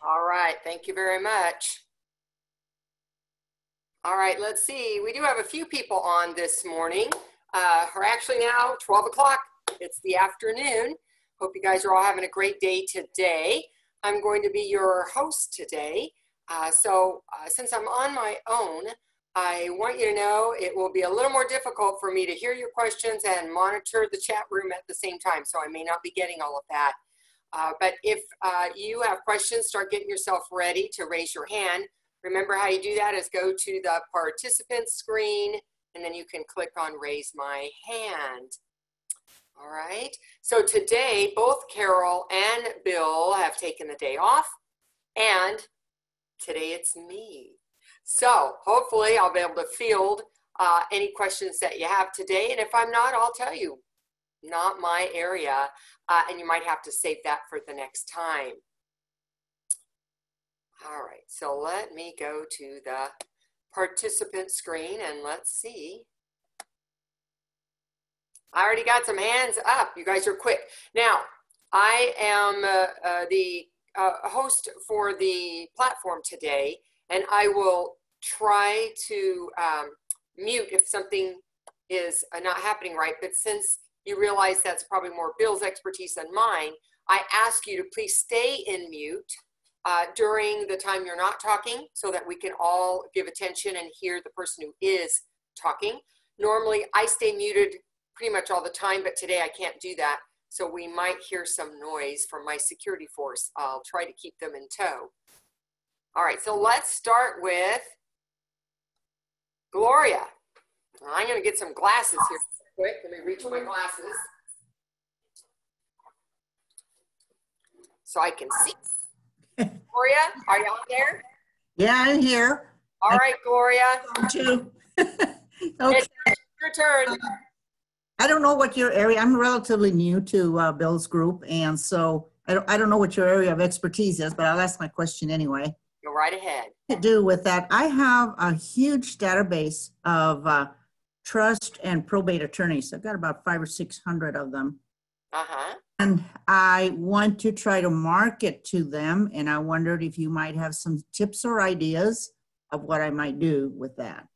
All right, thank you very much. All right, let's see. We do have a few people on this morning. We're actually now 12 o'clock. It's the afternoon. Hope you guys are all having a great day today. I'm going to be your host today. Since I'm on my own, I want you to know it will be a little more difficult for me to hear your questions and monitor the chat room at the same time, so I may not be getting all of that. But if you have questions, start getting yourself ready to raise your hand. Remember how you do that is go to the participant screen, and then you can click on raise my hand. All right, so today both Carol and Bill have taken the day off, and today it's me. So hopefully I'll be able to field any questions that you have today, and if I'm not, I'll tell you, not my area, and you might have to save that for the next time. All right, so let me go to the participant screen and let's see. I already got some hands up. You guys are quick. Now, I am the host for the platform today, and I will try to mute if something is not happening right. But since you realize that's probably more Bill's expertise than mine, I ask you to please stay in mute during the time you're not talking so that we can all give attention and hear the person who is talking. Normally, I stay muted pretty much all the time, but today I can't do that. So we might hear some noise from my security force. I'll try to keep them in tow. All right, so let's start with Gloria. I'm going to get some glasses here quick. Let me reach my glasses so I can see. Gloria, are you on there? Yeah, I'm here. All right, Gloria. Too. Okay. It's your turn. I don't know what your area, I'm relatively new to Bill's group, and so I don't know what your area of expertise is, but I'll ask my question anyway. Go right ahead. To do with that, I have a huge database of trust and probate attorneys. I've got about 500 or 600 of them. And I want to try to market to them, and I wondered if you might have some tips or ideas of what I might do with that.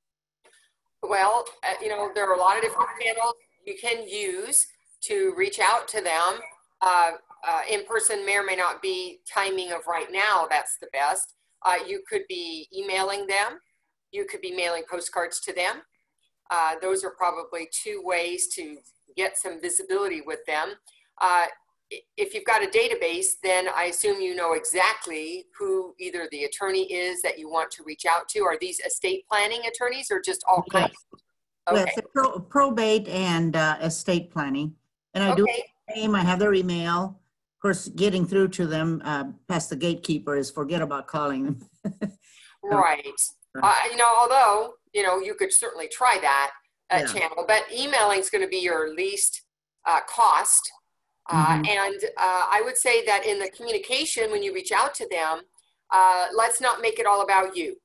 Well, you know, there are a lot of different channels you can use to reach out to them. In person may or may not be timing of right now. That's the best. You could be emailing them. You could be mailing postcards to them. Those are probably two ways to get some visibility with them. If you've got a database, then I assume you know exactly who either the attorney is that you want to reach out to. Are these estate planning attorneys or just all kinds? Okay. Yes, probate and estate planning. And I do have their name, I have their email. Of course, getting through to them past the gatekeeper is forget about calling them. Right. You know, although, you know, you could certainly try that channel, but emailing is going to be your least cost. And I would say that in the communication, when you reach out to them, let's not make it all about you.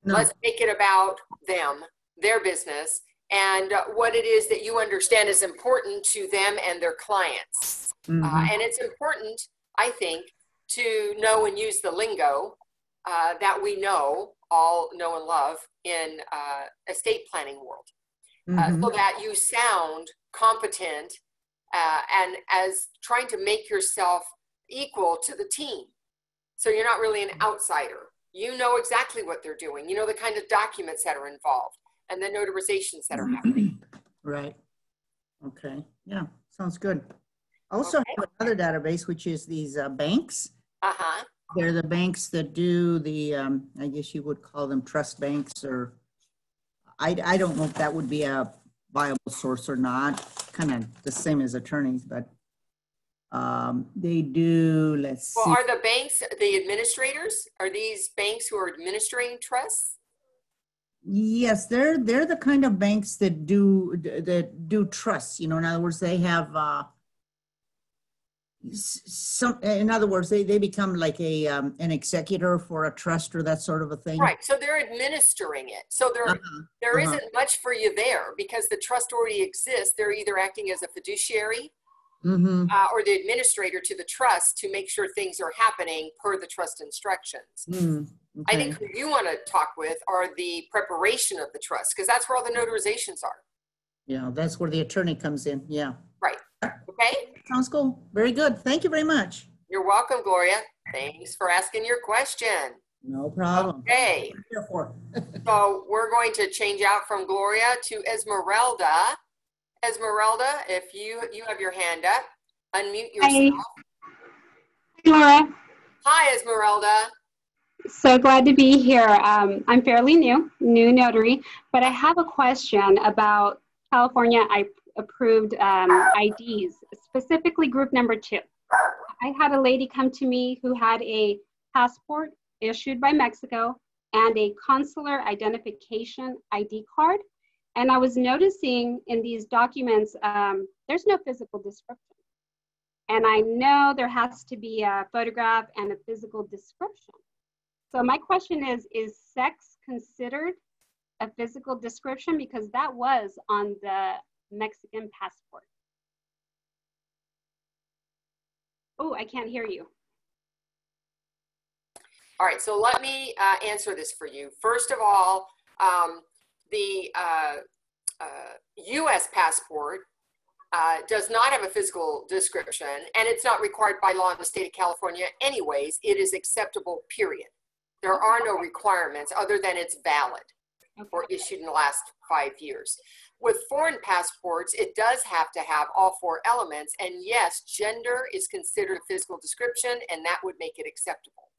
No. Let's make it about them, their business, and what it is that you understand is important to them and their clients. And it's important, I think, to know and use the lingo that we all know and love in estate planning world, so that you sound competent and as trying to make yourself equal to the team. So you're not really an outsider. You know exactly what they're doing. You know the kind of documents that are involved and the notarizations that are happening. Right. Okay. Yeah, sounds good. Also have another database, which is these banks. They're the banks that do the, I guess you would call them trust banks, or I don't know if that would be a viable source or not. Kind of the same as attorneys, but they do, let's see. Well, are the banks the administrators? Are these banks who are administering trusts? Yes, they're the kind of banks that do trusts. You know, in other words, they have in other words, they become like an executor for a trust or that sort of a thing. Right. So they're administering it. So there isn't much for you there because the trust already exists. They're either acting as a fiduciary or the administrator to the trust to make sure things are happening per the trust instructions. Okay. I think who you want to talk with are the preparation of the trust, because that's where all the notarizations are. Yeah, that's where the attorney comes in. Yeah. Right. Okay. Sounds cool. Very good. Thank you very much. You're welcome, Gloria. Thanks for asking your question. No problem. Okay. So we're going to change out from Gloria to Esmeralda. Esmeralda, if you have your hand up, unmute yourself. Hi, Laura. Hi, Esmeralda. So glad to be here. I'm fairly new notary, but I have a question about California approved IDs, specifically group number 2. I had a lady come to me who had a passport issued by Mexico and a consular identification ID card. And I was noticing in these documents, there's no physical description. And I know there has to be a photograph and a physical description. So my question is sex considered a physical description? Because that was on the Mexican passport. Oh, I can't hear you. All right, so let me answer this for you. First of all, the U.S. passport does not have a physical description, and it's not required by law in the state of California anyways. It is acceptable, period. There are no requirements other than it's valid or issued in the last 5 years. With foreign passports, it does have to have all 4 elements, and yes, gender is considered a physical description, and that would make it acceptable.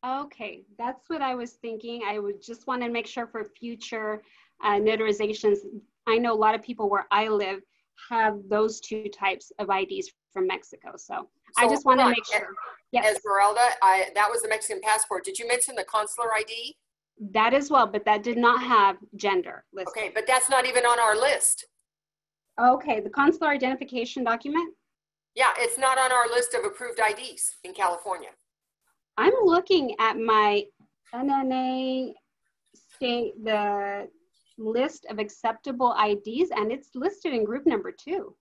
Okay, that's what I was thinking. I would just want to make sure for future notarizations. I know a lot of people where I live have those 2 types of IDs from Mexico. So I just want to make sure. Yes. Esmeralda, that was the Mexican passport. Did you mention the consular ID? That as well, but that did not have gender listed. Okay, but that's not even on our list. Okay, the consular identification document? Yeah, it's not on our list of approved IDs in California. I'm looking at my NNA state, the list of acceptable IDs, and it's listed in group number 2.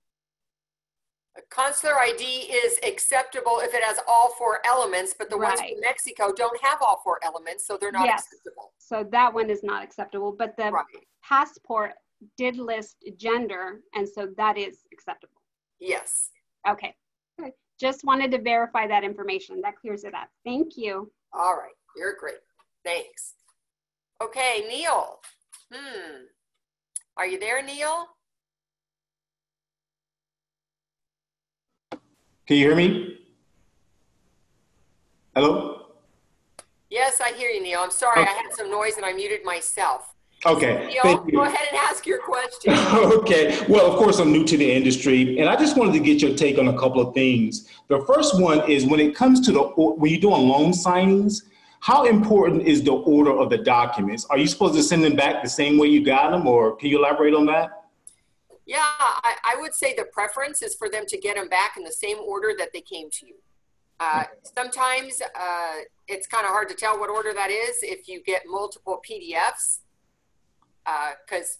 A consular ID is acceptable if it has all 4 elements, but the ones from Mexico don't have all 4 elements, so they're not acceptable. So that one is not acceptable, but the passport did list gender, and so that is acceptable. Yes. Okay. Good. Just wanted to verify that information. That clears it up. Thank you. All right. You're great. Thanks. Okay, Neil. Are you there, Neil? Can you hear me? Hello? Yes, I hear you, Neil. I'm sorry, I had some noise and I muted myself. Okay. Neil, go ahead and ask your question. Okay. Well, of course, I'm new to the industry, and I just wanted to get your take on a couple of things. The first one is when it comes to when you're doing loan signings, how important is the order of the documents? Are you supposed to send them back the same way you got them, or can you elaborate on that? Yeah, I would say the preference is for them to get them back in the same order that they came to you. Sometimes it's kind of hard to tell what order that is if you get multiple PDFs, because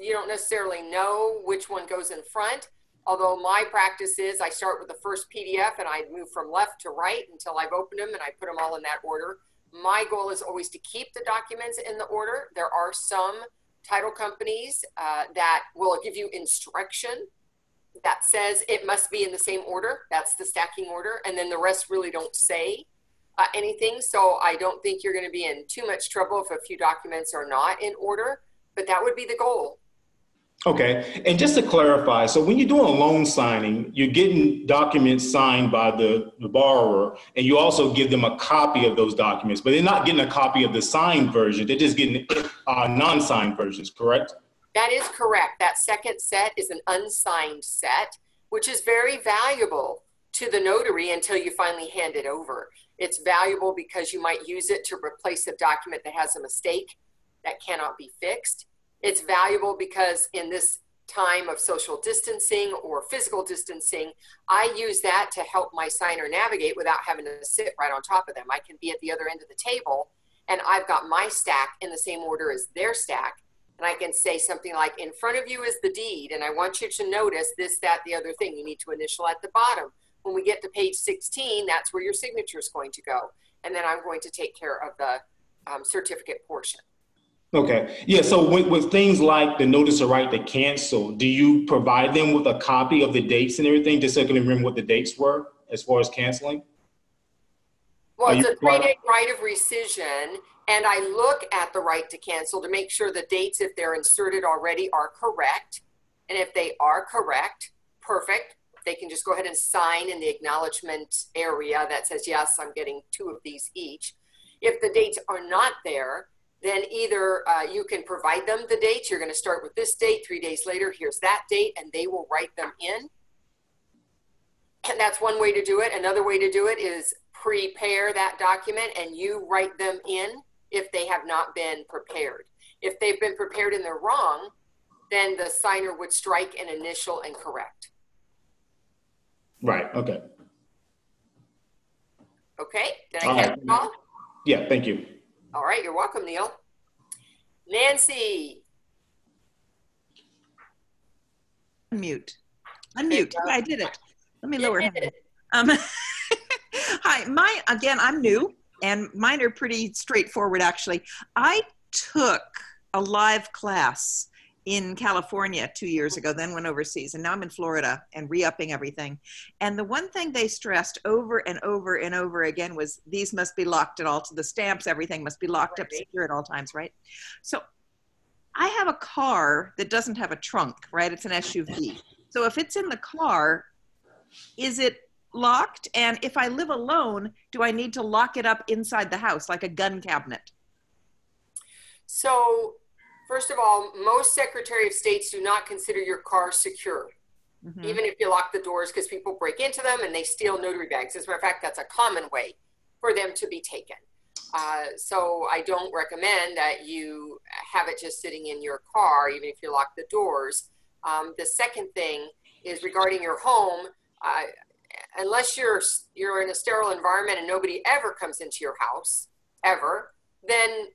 you don't necessarily know which one goes in front. Although my practice is I start with the first PDF and I move from left to right until I've opened them and I put them all in that order. My goal is always to keep the documents in the order. There are some title companies that will give you instruction that says it must be in the same order. That's the stacking order. And then the rest really don't say anything. So I don't think you're going to be in too much trouble if a few documents are not in order, but that would be the goal. Okay. And just to clarify, so when you're doing a loan signing, you're getting documents signed by the borrower, and you also give them a copy of those documents, but they're not getting a copy of the signed version. They're just getting non-signed versions, correct? That is correct. That second set is an unsigned set, which is very valuable to the notary until you finally hand it over. It's valuable because you might use it to replace a document that has a mistake that cannot be fixed. It's valuable because in this time of social distancing or physical distancing, I use that to help my signer navigate without having to sit right on top of them. I can be at the other end of the table and I've got my stack in the same order as their stack. And I can say something like, in front of you is the deed, and I want you to notice this, that, the other thing. You need to initial at the bottom. When we get to page 16, that's where your signature is going to go. And then I'm going to take care of the certificate portion. Okay. Yeah. So with things like the notice of right to cancel, do you provide them with a copy of the dates and everything, just so they can remember what the dates were as far as canceling? Well, it's a 3-day right of rescission, and I look at the right to cancel to make sure the dates, if they're inserted already, are correct. And if they are correct, perfect. They can just go ahead and sign in the acknowledgement area that says, yes, I'm getting 2 of these each. If the dates are not there, then either you can provide them the dates. You're going to start with this date, 3 days later, here's that date, and they will write them in. And that's one way to do it. Another way to do it is prepare that document and you write them in if they have not been prepared. If they've been prepared and they're wrong, then the signer would strike an initial and correct. Right. Okay. Okay. Did I catch it all? Yeah. Thank you. All right. You're welcome, Neil. Nancy. Unmute. Unmute. I did it. Let me lower him. Hi, again, I'm new and mine are pretty straightforward actually. I took a live class in California 2 years ago, then went overseas, and now I'm in Florida and re-upping everything. And the one thing they stressed over and over and over again was these must be locked at all, to the stamps, everything must be locked up secure at all times, right? So I have a car that doesn't have a trunk, right? It's an SUV. So if it's in the car, is it locked? And if I live alone, do I need to lock it up inside the house like a gun cabinet? So first of all, most Secretary of States do not consider your car secure, even if you lock the doors, because people break into them and they steal notary bags. As a matter of fact, that's a common way for them to be taken. So I don't recommend that you have it just sitting in your car, even if you lock the doors. The second thing is regarding your home. Unless you're in a sterile environment and nobody ever comes into your house, ever, then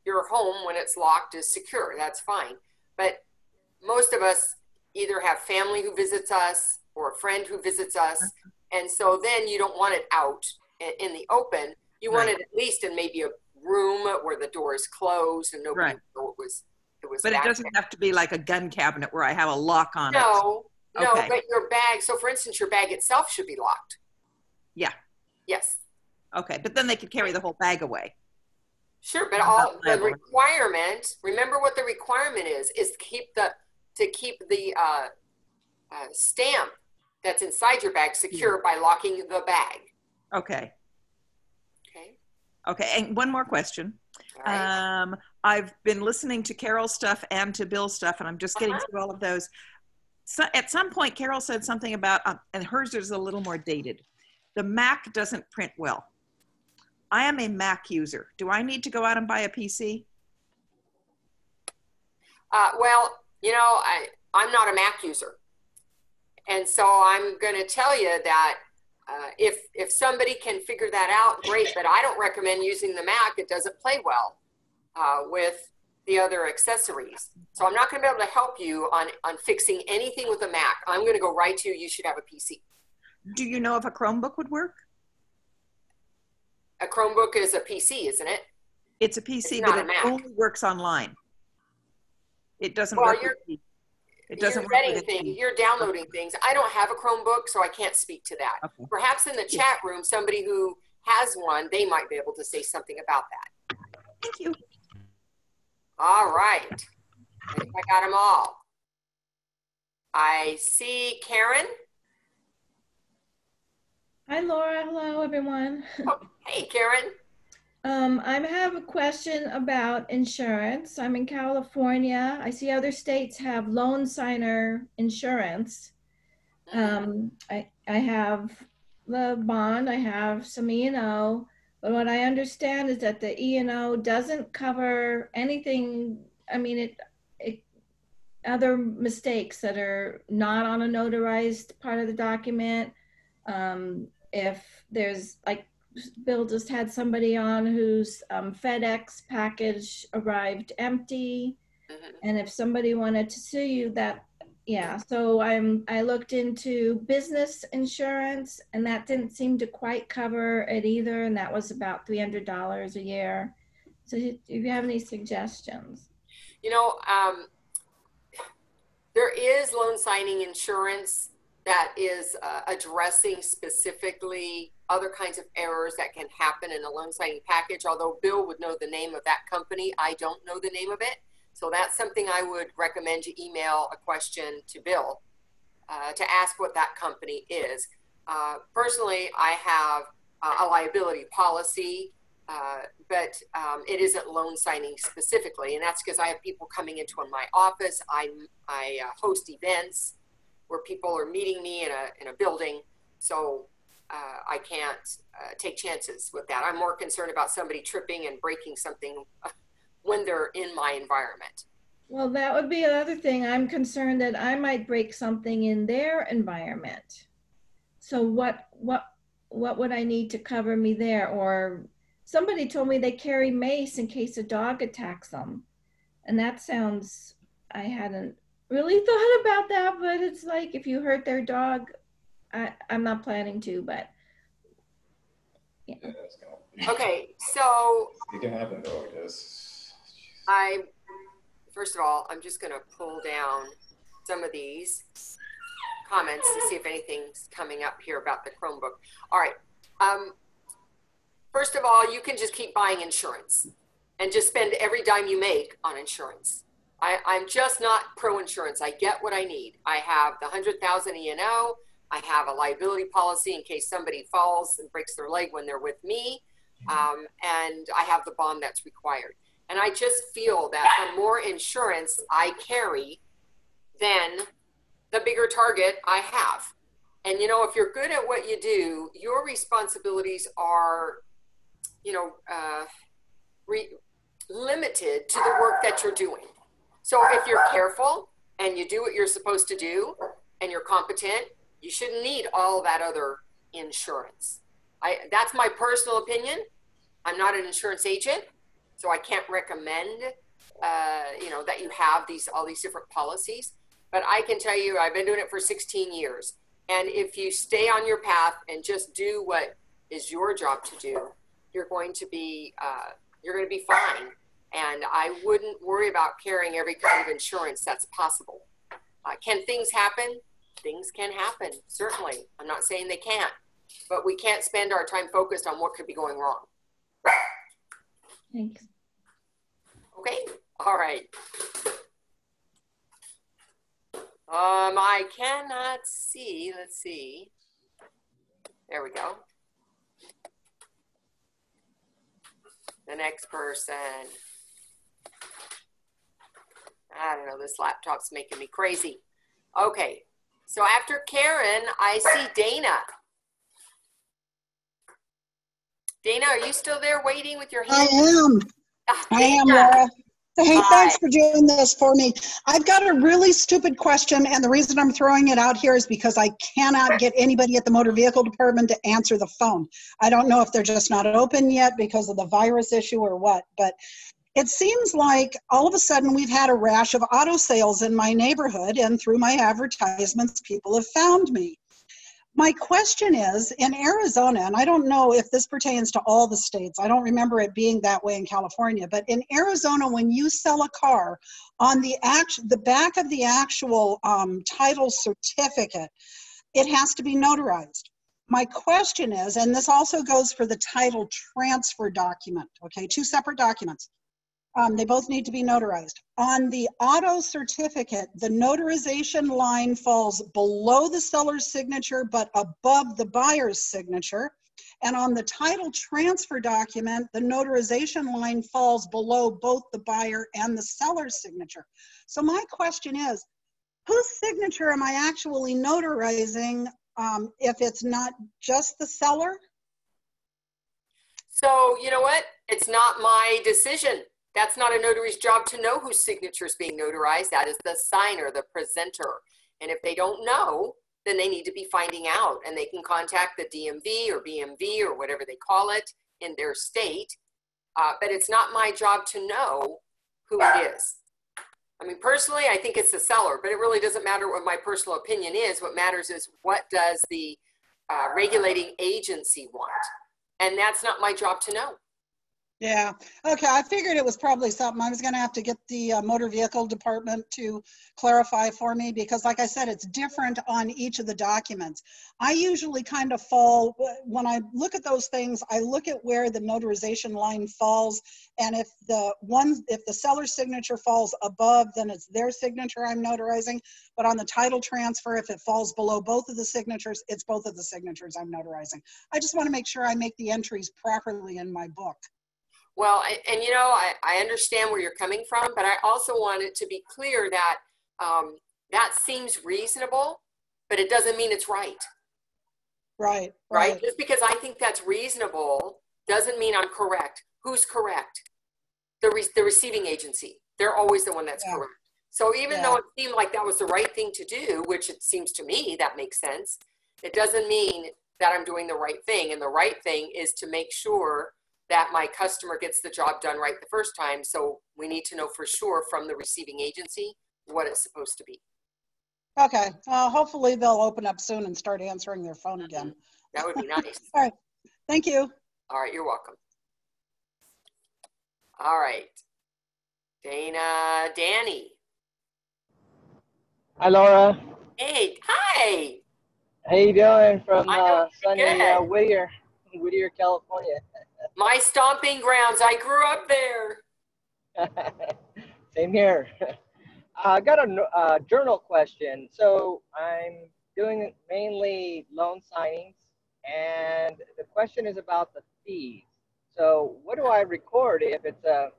your home, when it's locked, is secure. That's fine. But most of us either have family who visits us or a friend who visits us. And so then you don't want it out in the open. You want it at least in maybe a room where the door is closed and nobody knew it was But it doesn't have to be like a gun cabinet where I have a lock on it. No, but your bag, so for instance, your bag itself should be locked. Yeah. Yes. Okay, but then they could carry the whole bag away. Sure, but all the requirement, remember what the requirement is to keep the stamp that's inside your bag secure by locking the bag. Okay. Okay. Okay, and one more question. Right. I've been listening to Carol's stuff and to Bill's stuff, and I'm just getting through all of those. So at some point, Carol said something about, and hers is a little more dated. The Mac doesn't print well. I am a Mac user. Do I need to go out and buy a PC? Well, you know, I'm not a Mac user. And so I'm going to tell you that if somebody can figure that out, great. But I don't recommend using the Mac. It doesn't play well with the other accessories. So I'm not going to be able to help you on fixing anything with a Mac. I'm going to go right to you should have a PC. Do you know if a Chromebook would work? A Chromebook is a PC, isn't it? It's a PC, but it only works online. It doesn't work. It doesn't work. You're downloading things. I don't have a Chromebook, so I can't speak to that. Okay. Perhaps in the chat room, somebody who has one, they might be able to say something about that. Thank you. All right. I think I got them all. I see Karen. Hi, Laura. Hello, everyone. Oh, hey, Karen. I have a question about insurance. I'm in California. I see other states have loan signer insurance. I have the bond. I have some E&O. But what I understand is that the E&O doesn't cover anything. I mean, other mistakes that are not on a notarized part of the document. If there's, like, Bill just had somebody on whose FedEx package arrived empty. And if somebody wanted to sue you, that, yeah. So I looked into business insurance, and that didn't seem to quite cover it either. And that was about $300 a year. So if you have any suggestions. You know, there is loan signing insurance that is addressing specifically other kinds of errors that can happen in a loan signing package. Although Bill would know the name of that company, I don't know the name of it. So that's something I would recommend you email a question to Bill to ask what that company is. Personally, I have a liability policy, but it isn't loan signing specifically. And that's because I have people coming into my office. I host events where people are meeting me in a building. So I can't take chances with that. I'm more concerned about somebody tripping and breaking something when they're in my environment. Well, that would be another thing. I'm concerned that I might break something in their environment. So what would I need to cover me there? Or somebody told me they carry mace in case a dog attacks them. And that sounds, I hadn't really thought about that, but it's like if you hurt their dog, I'm not planning to, but yeah. Okay, so it can happen though, I guess. First of all, I'm just gonna pull down some of these comments to see if anything's coming up here about the Chromebook. All right, first of all, you can just keep buying insurance and just spend every dime you make on insurance. I'm just not pro insurance. I get what I need. I have the 100,000 E&O. I have a liability policy in case somebody falls and breaks their leg when they're with me. And I have the bond that's required. And I just feel that the more insurance I carry, then the bigger target I have. And, you know, if you're good at what you do, your responsibilities are, you know, limited to the work that you're doing. So if you're careful and you do what you're supposed to do and you're competent, you shouldn't need all that other insurance. That's my personal opinion. I'm not an insurance agent, so I can't recommend, you know, that you have all these different policies. But I can tell you, I've been doing it for 16 years. And if you stay on your path and just do what is your job to do, you're going to be fine. And I wouldn't worry about carrying every kind of insurance that's possible. Can things happen? Things can happen, certainly. I'm not saying they can't, but we can't spend our time focused on what could be going wrong. Thanks. Okay, all right. I cannot see, let's see. There we go. The next person. I don't know, this laptop's making me crazy. Okay, so after Karen, I see Dana. Dana, are you still there waiting with your hand? I am. I am, Laura. Hey, thanks for doing this for me. I've got a really stupid question, and the reason I'm throwing it out here is because I cannot get anybody at the motor vehicle department to answer the phone. I don't know if they're just not open yet because of the virus issue or what, but it seems like all of a sudden we've had a rash of auto sales in my neighborhood, and through my advertisements, people have found me. My question is, in Arizona, and I don't know if this pertains to all the states, I don't remember it being that way in California, but in Arizona, when you sell a car, on the back of the actual title certificate, it has to be notarized. My question is, and this also goes for the title transfer document, okay, two separate documents. They both need to be notarized. On the auto certificate, the notarization line falls below the seller's signature, but above the buyer's signature. And on the title transfer document, the notarization line falls below both the buyer and the seller's signature. So my question is, whose signature am I actually notarizing if it's not just the seller? So you know what? It's not my decision. That's not a notary's job to know whose signature is being notarized. That is the signer, the presenter. And if they don't know, then they need to be finding out, and they can contact the DMV or BMV or whatever they call it in their state. But it's not my job to know who it is. I mean, personally, I think it's the seller, but it really doesn't matter what my personal opinion is. What matters is what does the regulating agency want? And that's not my job to know. Yeah. Okay. I figured it was probably something I was going to have to get the motor vehicle department to clarify for me, because like I said, it's different on each of the documents. I usually kind of fall, when I look at those things, I look at where the notarization line falls. And if the seller's signature falls above, then it's their signature I'm notarizing. But on the title transfer, if it falls below both of the signatures, it's both of the signatures I'm notarizing. I just want to make sure I make the entries properly in my book. Well, and you know, I understand where you're coming from, but I also want it to be clear that that seems reasonable, but it doesn't mean it's right. Right? Just because I think that's reasonable doesn't mean I'm correct. Who's correct? The receiving agency. They're always the one that's correct. So even though it seemed like that was the right thing to do, which it seems to me that makes sense, it doesn't mean that I'm doing the right thing. And the right thing is to make sure that my customer gets the job done right the first time. So we need to know for sure from the receiving agency what it's supposed to be. Okay. Hopefully they'll open up soon and start answering their phone again. That would be nice. All right. Thank you. All right. You're welcome. All right. Danny. Hi, Laura. Hey. Hi. How you doing from sunny good. Whittier, California? My stomping grounds. I grew up there. Same here. I got a journal question. So I'm doing mainly loan signings, and the question is about the fees. So what do I record if it's a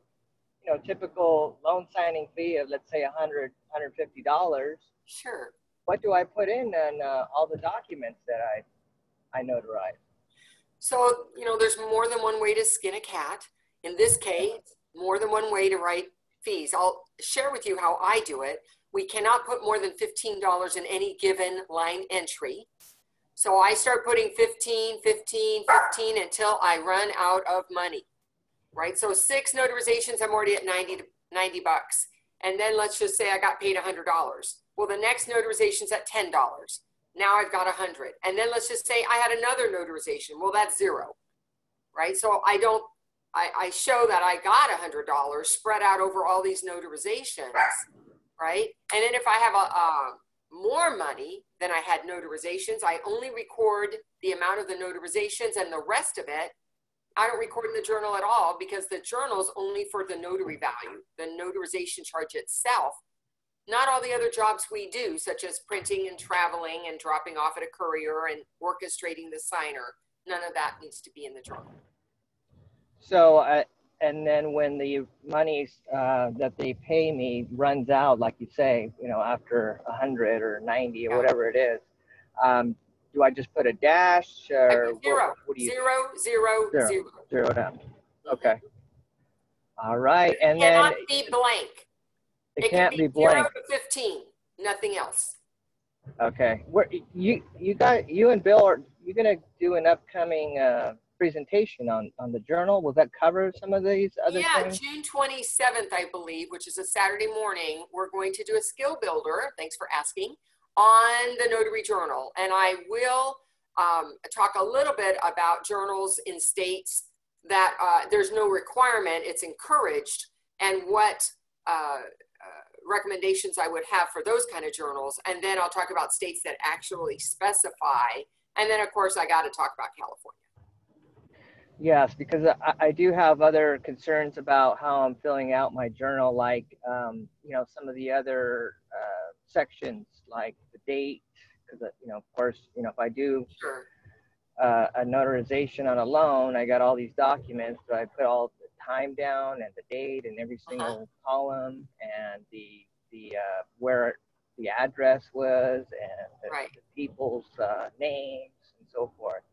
typical loan signing fee of, let's say, $100, $150? Sure. What do I put in on all the documents that I notarize? So, there's more than one way to skin a cat. In this case, more than one way to write fees. I'll share with you how I do it. We cannot put more than $15 in any given line entry. So I start putting 15, 15, 15 until I run out of money, right? So 6 notarizations, I'm already at 90 bucks. And then let's just say I got paid $100. Well, the next notarization's at $10. Now I've got 100. And then let's just say I had another notarization. Well, that's 0, right? So I show that I got $100 spread out over all these notarizations, right? And then if I have more money than I had notarizations, I only record the amount of the notarizations, and the rest of it, I don't record in the journal at all, because the journal is only for the notary value, the notarization charge itself. Not all the other jobs we do, such as printing and traveling and dropping off at a courier and orchestrating the signer. None of that needs to be in the journal. So, and then when the money that they pay me runs out, like you say, after 100 or 90 or whatever it is, do I just put a dash or zero? What do you Zero down. Okay. All right, and it cannot be blank. It can't be blank. 0 to 15, nothing else. Okay. You and Bill, are you gonna do an upcoming presentation on the journal? Will that cover some of these other things? June 27th, I believe, which is a Saturday morning. We're going to do a skill builder, thanks for asking, on the Notary Journal. And I will talk a little bit about journals in states that there's no requirement, it's encouraged, and what recommendations I would have for those kind of journals. And then I'll talk about states that actually specify. And then, of course, I got to talk about California. Yes, because I do have other concerns about how I'm filling out my journal, like, some of the other sections, like the date, because, of course, if I do a notarization on a loan, I got all these documents, so I put all the time down and the date in every single column, and the where the address was, and the people's names and so forth.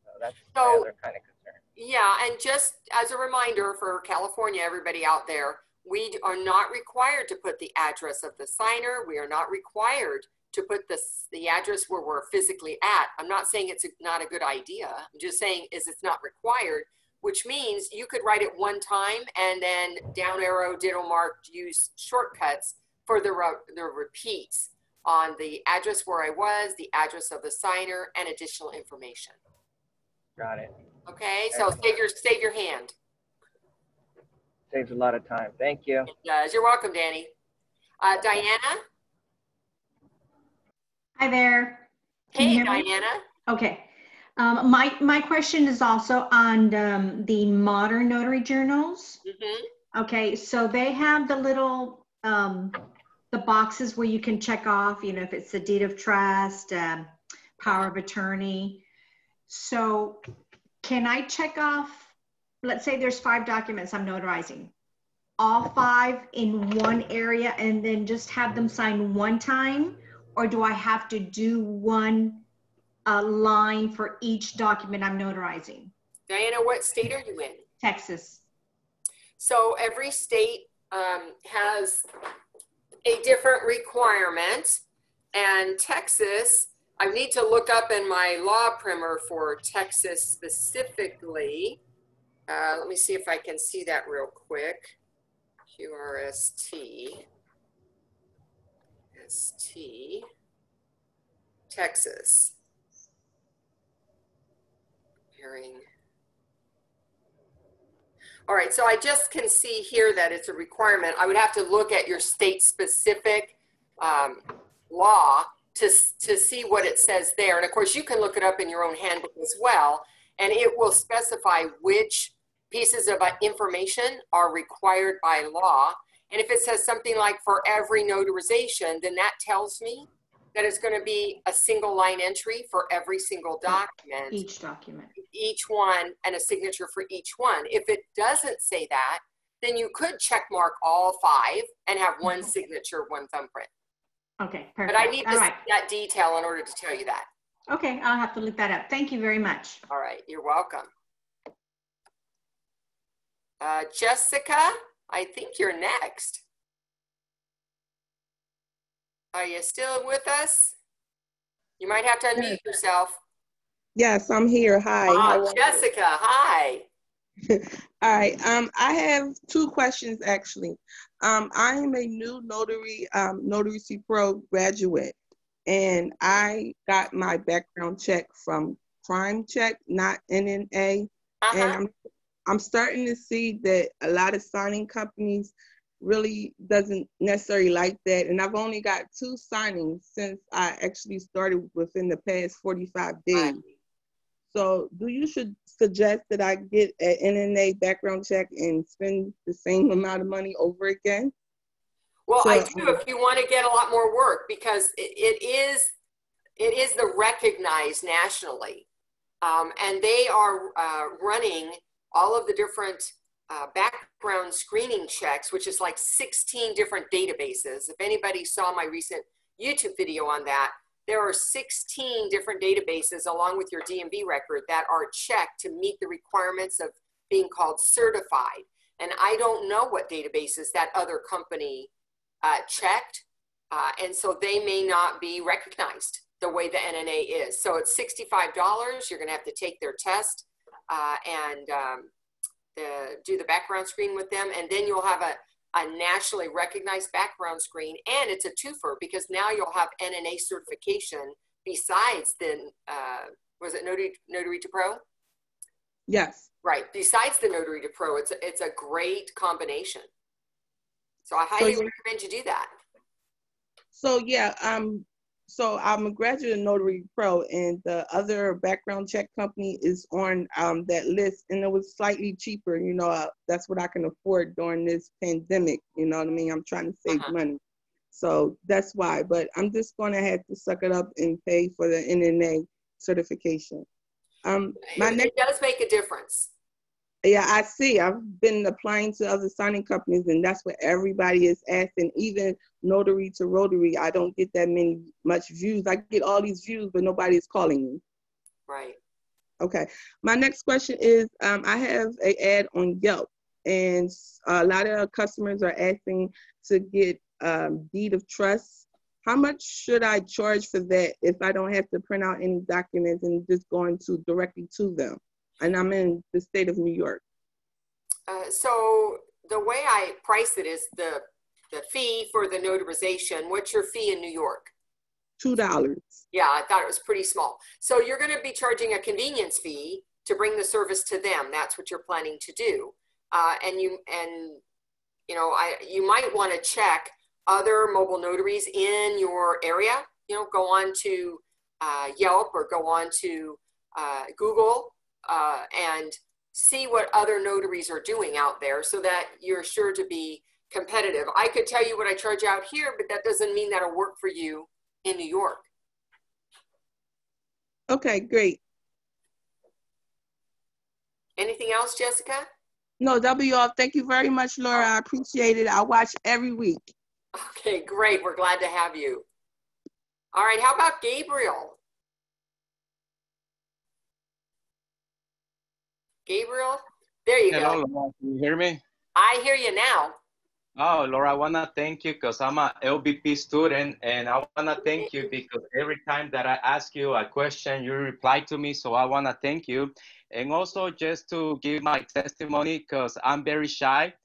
So that's my other kind of concern. Yeah, and just as a reminder for California, everybody out there, we are not required to put the address of the signer. We are not required to put the address where we're physically at. I'm not saying it's not a good idea. I'm just saying it's not required, which means you could write it one time and then down arrow, ditto mark, use shortcuts. for the repeats on the address where I was, the address of the signer, and additional information. Got it. Okay, so save your hand. Saves a lot of time. Thank you. It does. You're welcome, Danny. Diana? Hi there. Hey, Diana. Okay. My question is also on the modern notary journals. Mm-hmm. Okay, so they have the little the boxes where you can check off, you know, if it's the deed of trust, power of attorney. So can I check off, let's say there's 5 documents I'm notarizing, all 5 in one area and then just have them sign one time? Or do I have to do one line for each document I'm notarizing? Diana, what state are you in? Texas. So every state has a different requirement, and Texas, I need to look up in my law primer for Texas specifically. Let me see if I can see that real quick. QRST, ST, Texas. Hearing. All right, so I just can see here that it's a requirement. I would have to look at your state-specific law to see what it says there. And of course, you can look it up in your own handbook as well, and it will specify which pieces of information are required by law. And if it says something like for every notarization, then that tells me that it's going to be a single line entry for every single document. Each document. Each one, and a signature for each one. If it doesn't say that, then you could check mark all 5 and have one signature, one thumbprint. Okay, perfect. But I need that detail in order to tell you that. Okay, I'll have to look that up. Thank you very much. All right, you're welcome. Jessica, I think you're next. Are you still with us? You might have to unmute yourself. Yes, I'm here. Hi. Jessica, hi. All right. I have 2 questions actually. I am a new notary, Notary Pro graduate, and I got my background check from Crime Check, not NNA. And I'm starting to see that a lot of signing companies really doesn't necessarily like that. And I've only got 2 signings since I actually started within the past 45 days. Right. So do you suggest that I get an NNA background check and spend the same amount of money over again? Well, I do if you want to get a lot more work, because it is the recognized nationally. And they are running all of the different background screening checks, which is like 16 different databases. If anybody saw my recent YouTube video on that, there are 16 different databases along with your DMV record that are checked to meet the requirements of being called certified. And I don't know what databases that other company checked. And so they may not be recognized the way the NNA is. So it's $65. You're going to have to take their test and do the background screen with them. And then you'll have a nationally recognized background screen, and it's a twofer because now you'll have NNA certification besides the, was it Notary to Pro? Yes. Right, besides the Notary to Pro, it's a great combination. So I highly recommend you do that. So yeah, so I'm a graduate Notary Pro, and the other background check company is on that list, and it was slightly cheaper. You know, that's what I can afford during this pandemic. You know what I mean? I'm trying to save money. So that's why, but I'm just going to have to suck it up and pay for the NNA certification. It does make a difference. Yeah, I see. I've been applying to other signing companies, and that's what everybody is asking. Even Notary to Rotary, I don't get that much views. I get all these views, but nobody is calling me. Right. Okay. My next question is, I have an ad on Yelp, and a lot of customers are asking to get deed of trust. How much should I charge for that if I don't have to print out any documents and just going directly to them? And I'm in the state of New York. So the way I price it is the fee for the notarization. What's your fee in New York? $2. Yeah, I thought it was pretty small. So you're going to be charging a convenience fee to bring the service to them. That's what you're planning to do. You might want to check other mobile notaries in your area. You know, go on to Yelp or go on to Google and see what other notaries are doing out there so that you're sure to be competitive. I could tell you what I charge out here, but that doesn't mean that'll work for you in New York. Okay, great. Anything else, Jessica? No, that'll be all. Thank you very much, Laura. I appreciate it. I watch every week. Okay, great. We're glad to have you. All right, how about Gabriel? Gabriel? There you Hello, go. Laura. Can you hear me? I hear you now. Oh, Laura, I want to thank you because I'm a LBP student, and I want to thank you because every time that I ask you a question, you reply to me. So I want to thank you. And also just to give my testimony because I'm very shy,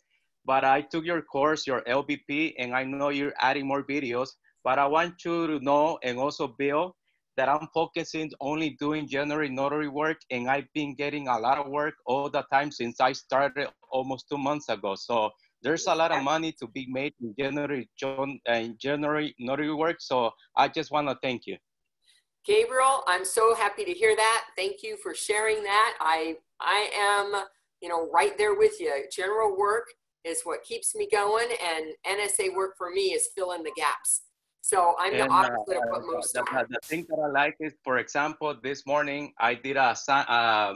but I took your course, your LBP, and I know you're adding more videos, but I want you to know, and also Bill, that I'm focusing only doing January notary work, and I've been getting a lot of work all the time since I started almost 2 months ago. So there's a lot of money to be made in January notary work. So I just want to thank you. Gabriel, I'm so happy to hear that. Thank you for sharing that. I am, right there with you. General work is what keeps me going, and NSA work for me is filling the gaps. So I'm the opposite of what most are. The thing that I like is, for example, this morning I did a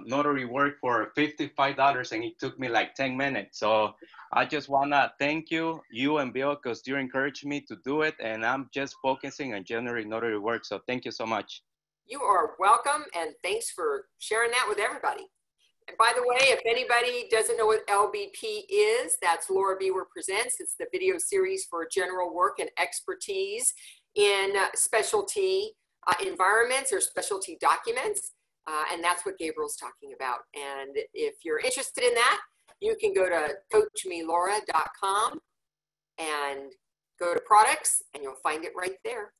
notary work for $55 and it took me like 10 minutes. So I just want to thank you and Bill, because you encouraged me to do it, and I'm just focusing on January notary work. So thank you so much. You are welcome, and thanks for sharing that with everybody. And by the way, if anybody doesn't know what LBP is, that's Laura Biewer Presents. It's the video series for general work and expertise in specialty environments or specialty documents. And that's what Gabriel's talking about. And if you're interested in that, you can go to coachmelaura.com and go to products, and you'll find it right there.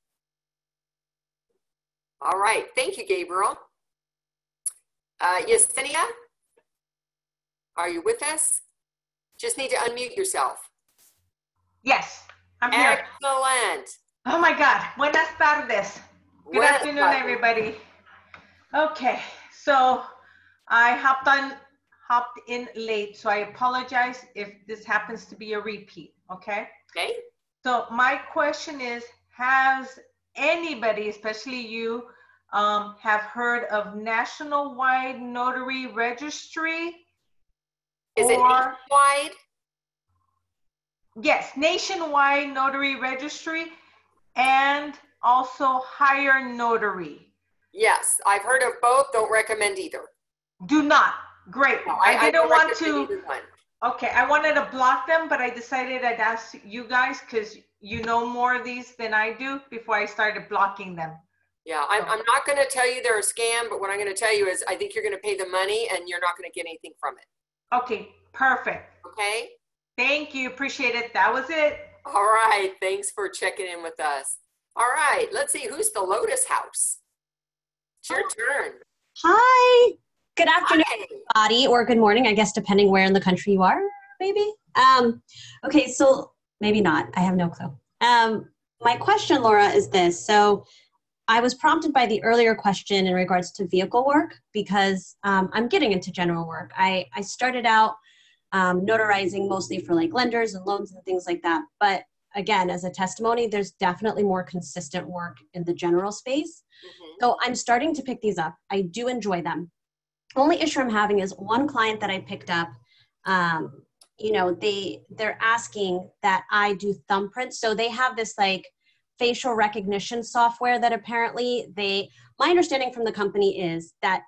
All right. Thank you, Gabriel. Yessenia? Are you with us? Just need to unmute yourself. Yes, I'm here. Excellent. Oh my God. Buenas tardes. Good afternoon, everybody. Okay, so I hopped in late, so I apologize if this happens to be a repeat, okay? Okay. So my question is, has anybody, especially you, have heard of Nationwide Notary Registry? Is it nationwide? Yes, Nationwide Notary Registry, and also Hire Notary. Yes, I've heard of both. Don't recommend either. Do not. Great. No, I didn't want to. Either one. Okay, I wanted to block them, but I decided I'd ask you guys because you know more of these than I do before I started blocking them. Yeah, I'm not going to tell you they're a scam, but what I'm going to tell you is I think you're going to pay the money and you're not going to get anything from it. Okay, perfect. Okay. Thank you. Appreciate it. That was it. All right. Thanks for checking in with us. All right. Let's see. Who's the Lotus House? It's your turn. Hi. Good afternoon, everybody, or good morning, I guess, depending where in the country you are, maybe. Okay, so maybe not. I have no clue. My question, Laura, is this. So I was prompted by the earlier question in regards to vehicle work because I'm getting into general work. I started out notarizing mostly for like lenders and loans and things like that. But again, as a testimony, there's definitely more consistent work in the general space. Mm-hmm. So I'm starting to pick these up. I do enjoy them. Only issue I'm having is one client that I picked up, they're asking that I do thumbprints. So they have this like facial recognition software that apparently my understanding from the company is that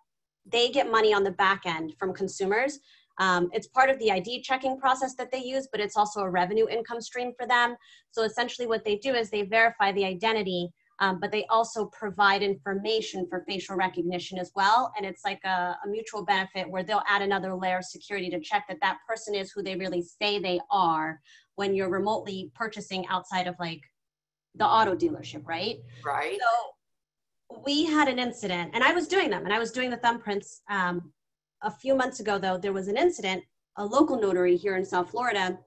they get money on the back end from consumers. It's part of the ID checking process that they use, but it's also a revenue income stream for them. So essentially what they do is they verify the identity but they also provide information for facial recognition as well. And it's like a mutual benefit where they'll add another layer of security to check that that person is who they really say they are when you're remotely purchasing outside of like the auto dealership, right? Right. So we had an incident, and I was doing them, and I was doing the thumbprints. A few months ago, though, there was an incident. A local notary here in South Florida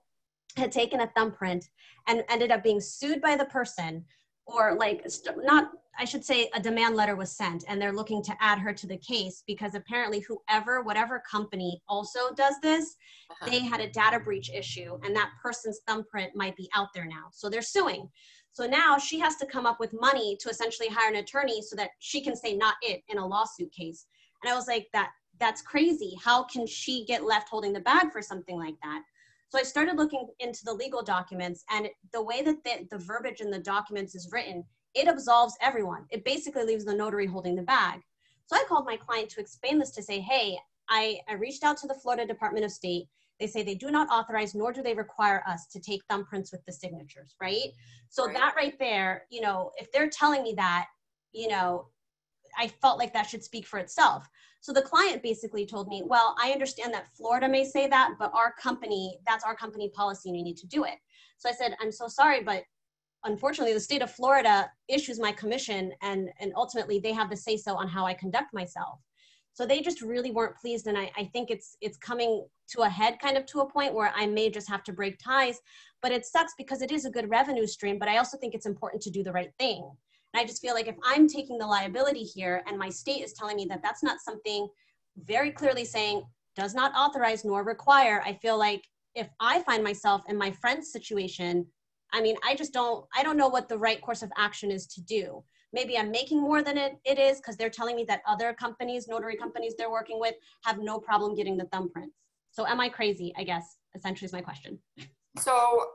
had taken a thumbprint and ended up being sued by the person, or like not, I should say a demand letter was sent, and they're looking to add her to the case because apparently whatever company also does this, they had a data breach issue, and that person's thumbprint might be out there now. So they're suing. So now she has to come up with money to essentially hire an attorney so that she can say not it in a lawsuit case. And I was like, that's crazy. How can she get left holding the bag for something like that? So I started looking into the legal documents, and the way that the verbiage in the documents is written, it absolves everyone. It basically leaves the notary holding the bag. So I called my client to explain this, to say, hey, I reached out to the Florida Department of State. They say they do not authorize, nor do they require us to take thumbprints with the signatures, right? So that right there, you know, if they're telling me that, you know, I felt like that should speak for itself. So the client basically told me, well, I understand that Florida may say that, but our company, that's our company policy and you need to do it. So I said, I'm so sorry, but unfortunately the state of Florida issues my commission, and ultimately they have the say so on how I conduct myself. So they just really weren't pleased. And I think it's coming to a head, kind of to a point where I may just have to break ties, but it sucks because it is a good revenue stream, but I also think it's important to do the right thing. And I just feel like if I'm taking the liability here and my state is telling me that that's not something very clearly saying does not authorize nor require, I feel like if I find myself in my friend's situation, I mean, I don't know what the right course of action is to do. Maybe I'm making more than it is because they're telling me that other companies, notary companies they're working with, have no problem getting the thumbprints. So am I crazy, I guess, essentially is my question. So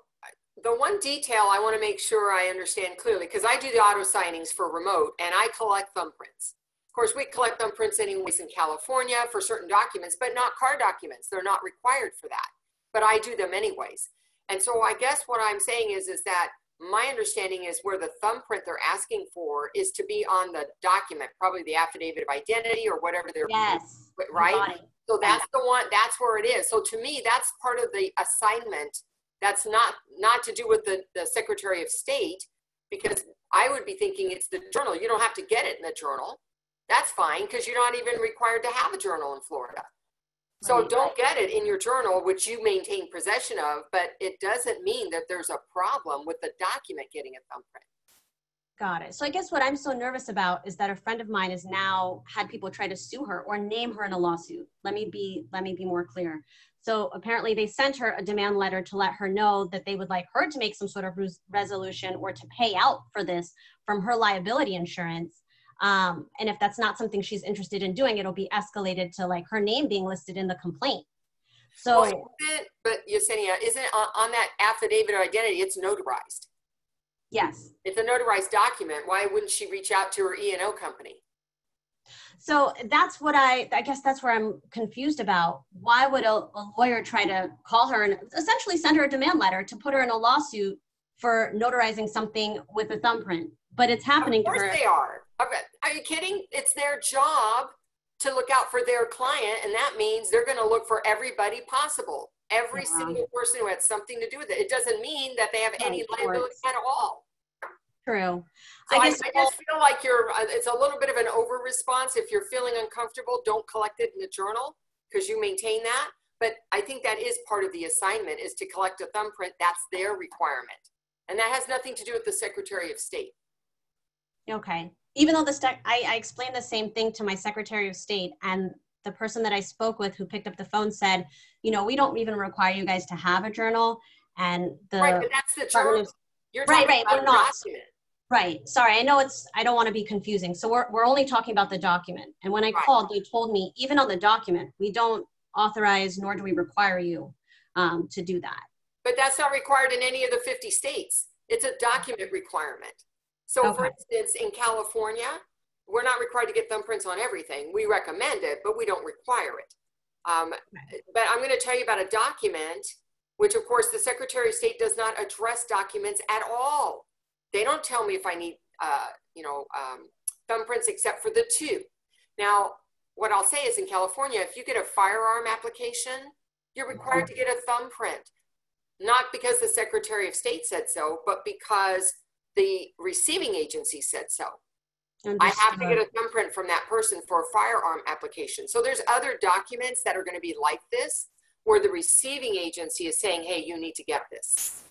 the one detail I want to make sure I understand clearly, because I do the auto signings for remote and I collect thumbprints. Of course, we collect thumbprints anyways in California for certain documents, but not car documents. They're not required for that, but I do them anyways. And so I guess what I'm saying is that my understanding is where the thumbprint they're asking for is to be on the document, probably the affidavit of identity or whatever they're, yes, right? So that's the one, that's where it is. So to me, that's part of the assignment. That's not to do with the Secretary of State, because I would be thinking it's the journal. You don't have to get it in the journal. That's fine, because you're not even required to have a journal in Florida. So don't get it in your journal, which you maintain possession of, but it doesn't mean that there's a problem with the document getting a thumbprint. Got it. So I guess what I'm so nervous about is that a friend of mine has now had people try to sue her or name her in a lawsuit. Let me be more clear. So apparently they sent her a demand letter to let her know that they would like her to make some sort of resolution or to pay out for this from her liability insurance. And if that's not something she's interested in doing, it'll be escalated to like her name being listed in the complaint. So, but Yessenia, isn't on that affidavit of identity, it's notarized? Yes. It's a notarized document. Why wouldn't she reach out to her E&O company? So that's what I guess that's where I'm confused about. Why would a lawyer try to call her and essentially send her a demand letter to put her in a lawsuit for notarizing something with a thumbprint? But it's happening to her. Of course they are. Are you kidding? It's their job to look out for their client, and that means they're going to look for everybody possible. Every single person who had something to do with it. It doesn't mean that they have any liability at all. True. So I just feel like it's a little bit of an over response. If you're feeling uncomfortable, don't collect it in the journal because you maintain that. But I think that is part of the assignment, is to collect a thumbprint. That's their requirement. And that has nothing to do with the Secretary of State. Okay. Even though I explained the same thing to my Secretary of State, and the person that I spoke with who picked up the phone said, you know, we don't even require you guys to have a journal. And right, but that's the journal. You're talking about we're not. Document. Right. Sorry, I know I don't want to be confusing. So we're only talking about the document. And when I called, they told me, even on the document, we don't authorize nor do we require you to do that. But that's not required in any of the 50 states. It's a document requirement. So for instance, in California, we're not required to get thumbprints on everything. We recommend it, but we don't require it. But I'm going to tell you about a document, which of course the Secretary of State does not address documents at all. They don't tell me if I need thumbprints except for the 2. Now, what I'll say is in California, if you get a firearm application, you're required to get a thumbprint. Not because the Secretary of State said so, but because the receiving agency said so. I have to get a thumbprint from that person for a firearm application. So there's other documents that are going to be like this, where the receiving agency is saying, hey, you need to get this.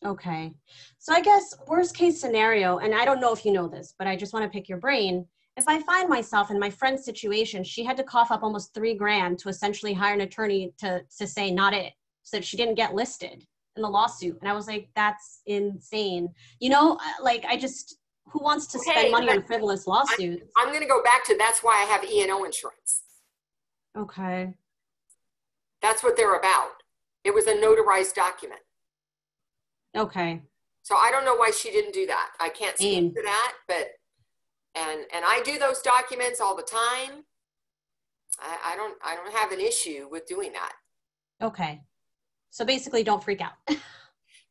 Okay. So I guess worst case scenario, and I don't know if you know this, but I just want to pick your brain. If I find myself in my friend's situation, she had to cough up almost $3 grand to essentially hire an attorney to say not it, so that she didn't get listed in the lawsuit. And I was like, that's insane. You know, like who wants to spend money on frivolous lawsuits? I'm going to go back to, that's why I have E&O insurance. Okay. That's what they're about. It was a notarized document. Okay. So I don't know why she didn't do that. I can't speak to that, but, and I do those documents all the time. I don't have an issue with doing that. Okay. So basically don't freak out.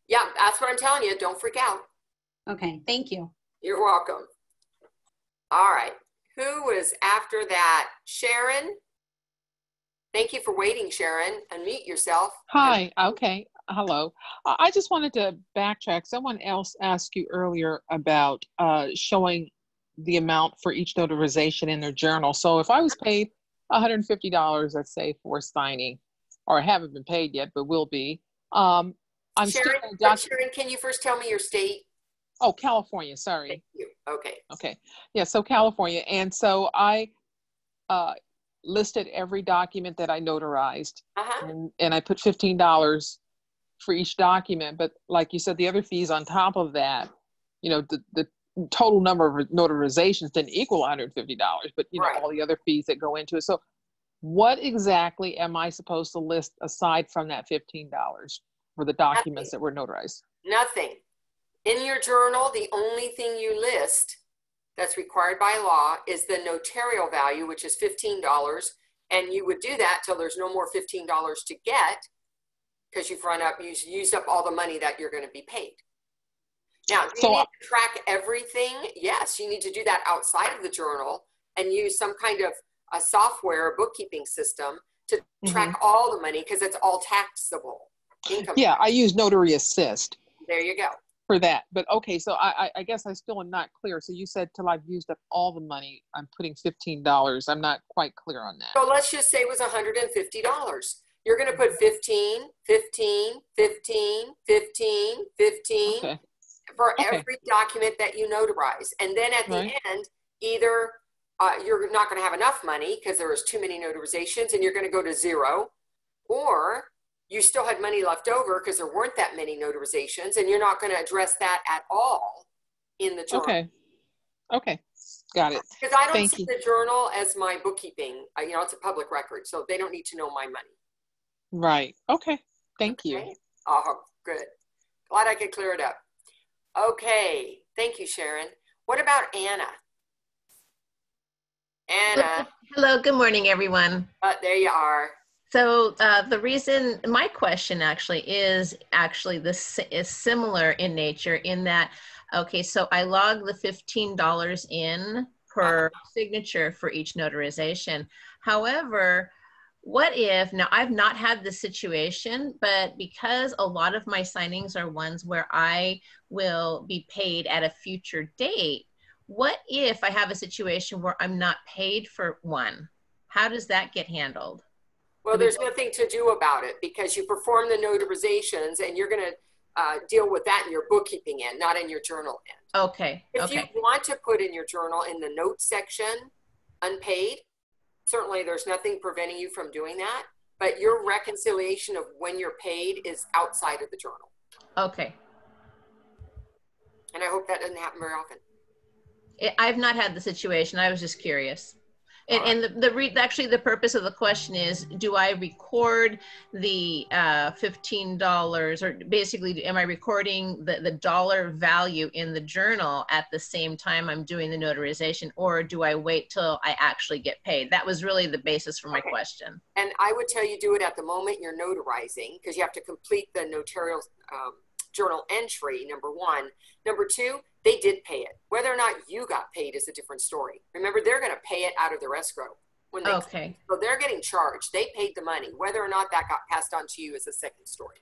Yeah, that's what I'm telling you. Don't freak out. Okay. Thank you. You're welcome. All right. Who was after that? Sharon? Thank you for waiting, Sharon. Unmute yourself. Hi. Okay. Hello. I just wanted to backtrack. Someone else asked you earlier about showing the amount for each notarization in their journal. So if I was paid $150, let's say, for signing, or I haven't been paid yet, but will be, I'm Sharon, Sharon, can you first tell me your state? Oh, California, sorry. Thank you. Okay. Okay. Yeah, so California. And so I listed every document that I notarized, and I put $15 for each document. But like you said, the other fees on top of that, you know, the total number of notarizations didn't equal $150, but you know, all the other fees that go into it. So what exactly am I supposed to list aside from that $15 for the documents that were notarized? Nothing. In your journal, the only thing you list that's required by law is the notarial value, which is $15. And you would do that till there's no more $15 to get, because you've used up all the money that you're going to be paid. Now, do you need to track everything? Yes, you need to do that outside of the journal and use some kind of a software bookkeeping system to track all the money, because it's all taxable income. Yeah, I use Notary Assist. There you go. For that. But okay, so I guess I still am not clear. So you said till I've used up all the money, I'm putting $15. I'm not quite clear on that. So let's just say it was $150. You're going to put 15, 15, 15, 15, 15 for every document that you notarize. And then at the end, either you're not going to have enough money because there was too many notarizations and you're going to go to 0, or you still had money left over because there weren't that many notarizations, and you're not going to address that at all in the journal. Okay. Okay. Got it. Because I don't see the journal as my bookkeeping. You know, it's a public record, so they don't need to know my money. Right. Okay. Thank you. Oh, good. Glad I could clear it up. Okay. Thank you, Sharon. What about Anna? Anna. Hello. Good morning, everyone. There you are. So the reason my question is similar in nature, in that, okay, so I log the $15 in per signature for each notarization. However, what if, now I've not had this situation, but because a lot of my signings are ones where I will be paid at a future date, what if I have a situation where I'm not paid for one? How does that get handled? Well, there's nothing to do about it because you perform the notarizations and you're going to deal with that in your bookkeeping end, not in your journal end. Okay. If you want to put in your journal in the notes section, unpaid, certainly there's nothing preventing you from doing that, but your reconciliation of when you're paid is outside of the journal. Okay. And I hope that doesn't happen very often. I've not had the situation. I was just curious. And actually the purpose of the question is, do I record the $15, or basically am I recording the dollar value in the journal at the same time I'm doing the notarization, or do I wait till I actually get paid? That was really the basis for my question. And I would tell you do it at the moment you're notarizing, because you have to complete the notarial journal entry, number one. Number two, they did pay it. Whether or not you got paid is a different story. Remember, they're going to pay it out of their escrow. When they Okay. So they're getting charged. They paid the money. Whether or not that got passed on to you is a second story.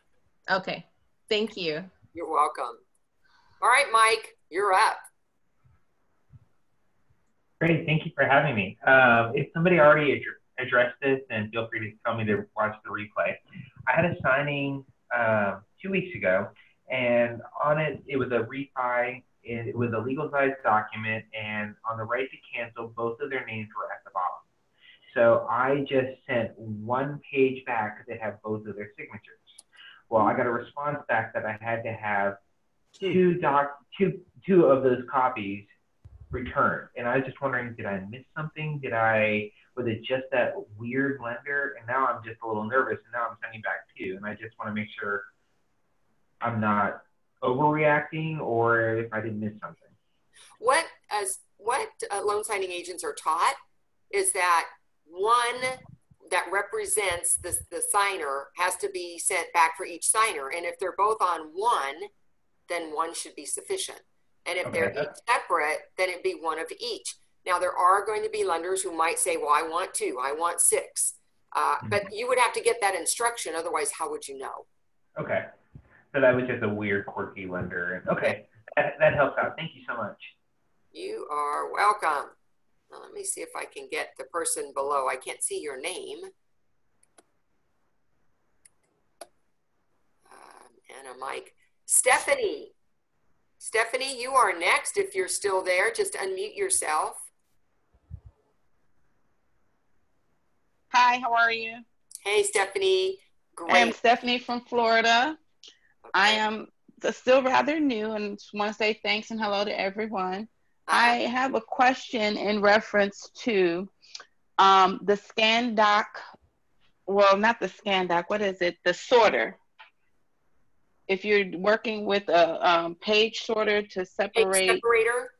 Okay. Thank you. You're welcome. All right, Mike, you're up. Great, thank you for having me. If somebody already addressed this, then feel free to tell me to watch the replay. I had a signing 2 weeks ago, and on it, it was a refi. It was a legal size document, and on the right to cancel, both of their names were at the bottom. So I just sent one page back because it had both of their signatures. Well, I got a response back that I had to have two of those copies returned. And I was just wondering, did I miss something? Was it just that weird lender? And now I'm just a little nervous, and now I'm sending back two. And I just want to make sure I'm not overreacting or if I did miss something. What loan signing agents are taught is that one that represents the signer has to be sent back for each signer. And if they're both on one, then one should be sufficient. And if they're each separate, then it'd be one of each. Now, there are going to be lenders who might say, well, I want two, I want six. But you would have to get that instruction. Otherwise, how would you know? Okay. So that was just a weird, quirky lender. Okay. That helps out. Thank you so much. You are welcome. Now, let me see if I can get the person below. I can't see your name. Anna, Mike. Stephanie. Stephanie, you are next. If you're still there, just unmute yourself. Hi, how are you? Hey, Stephanie. Great. I'm Stephanie from Florida. Okay. I am still rather new and want to say thanks and hello to everyone. I have a question in reference to the scan doc. Well, not the scan doc. What is it? The sorter. If you're working with a page sorter to separate. Page separator?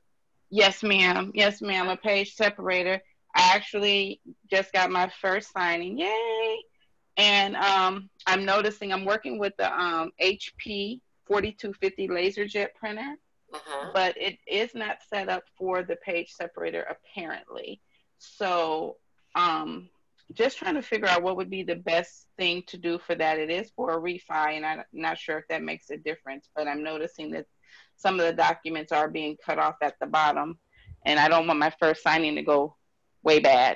Yes, ma'am. Yes, ma'am. A page separator. I actually just got my first signing. Yay! And I'm noticing I'm working with the HP 4250 LaserJet printer. But it is not set up for the page separator apparently. So just trying to figure out what would be the best thing to do for that. It is for a refi, and I'm not sure if that makes a difference, but I'm noticing that some of the documents are being cut off at the bottom, and I don't want my first signing to go way bad.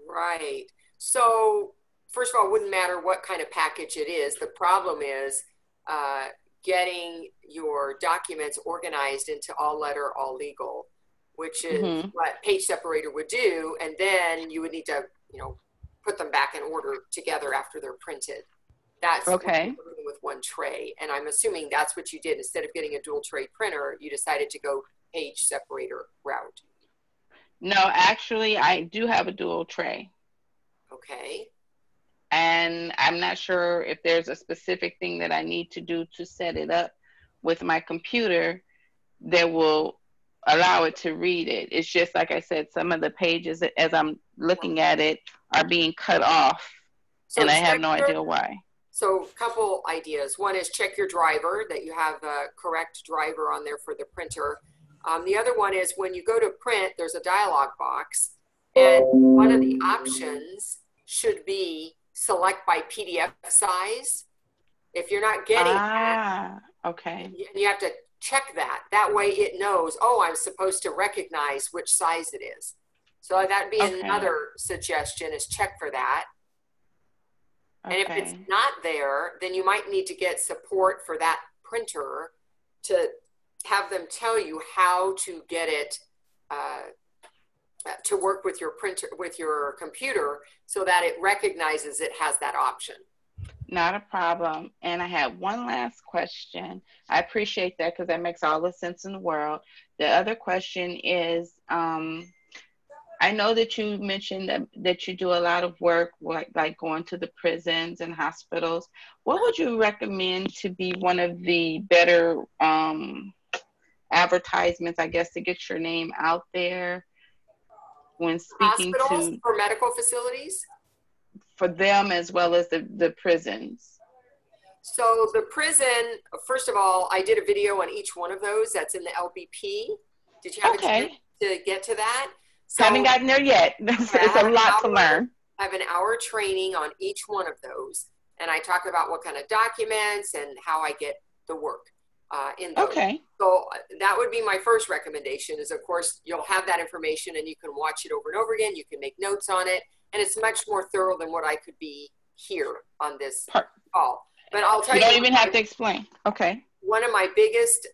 Right. So first of all, it wouldn't matter what kind of package it is. The problem is getting your documents organized into all letter, all legal, which is what page separator would do. And then you would need to, put them back in order together after they're printed. That's okay. With one tray. And I'm assuming that's what you did. Instead of getting a dual tray printer, you decided to go page separator route. No, actually, I do have a dual tray. Okay. And I'm not sure if there's a specific thing that I need to do to set it up with my computer that will allow it to read it. It's just, like I said, some of the pages, as I'm looking at it, are being cut off, and I have no idea why. So a couple ideas. One is check your driver, that you have the correct driver on there for the printer. The other one is when you go to print, there's a dialog box, and one of the options should be select by PDF size. If you're not getting that, okay, you have to check that. That way it knows, oh, I'm supposed to recognize which size it is. So that'd be another suggestion, is check for that. And if it's not there, then you might need to get support for that printer to have them tell you how to get it to work with your printer, with your computer, so that it recognizes it has that option. Not a problem. And I have one last question. I appreciate that because that makes all the sense in the world. The other question is, I know that you mentioned that you do a lot of work, like going to the prisons and hospitals. What would you recommend to be one of the better advertisements, I guess, to get your name out there when speaking hospitals or medical facilities? For them as well as the prisons. So the prison, first of all, I did a video on each one of those. That's in the LBP. Did you have a chance to get to that? So, haven't gotten there yet. It's a lot to learn. I have an hour training on each one of those. And I talk about what kind of documents and how I get the work in those. Okay. So that would be my first recommendation is, of course, you'll have that information and you can watch it over and over again. You can make notes on it. And it's much more thorough than what I could be here on this call. But I'll tell you. You don't even have to explain. Okay. One of my biggest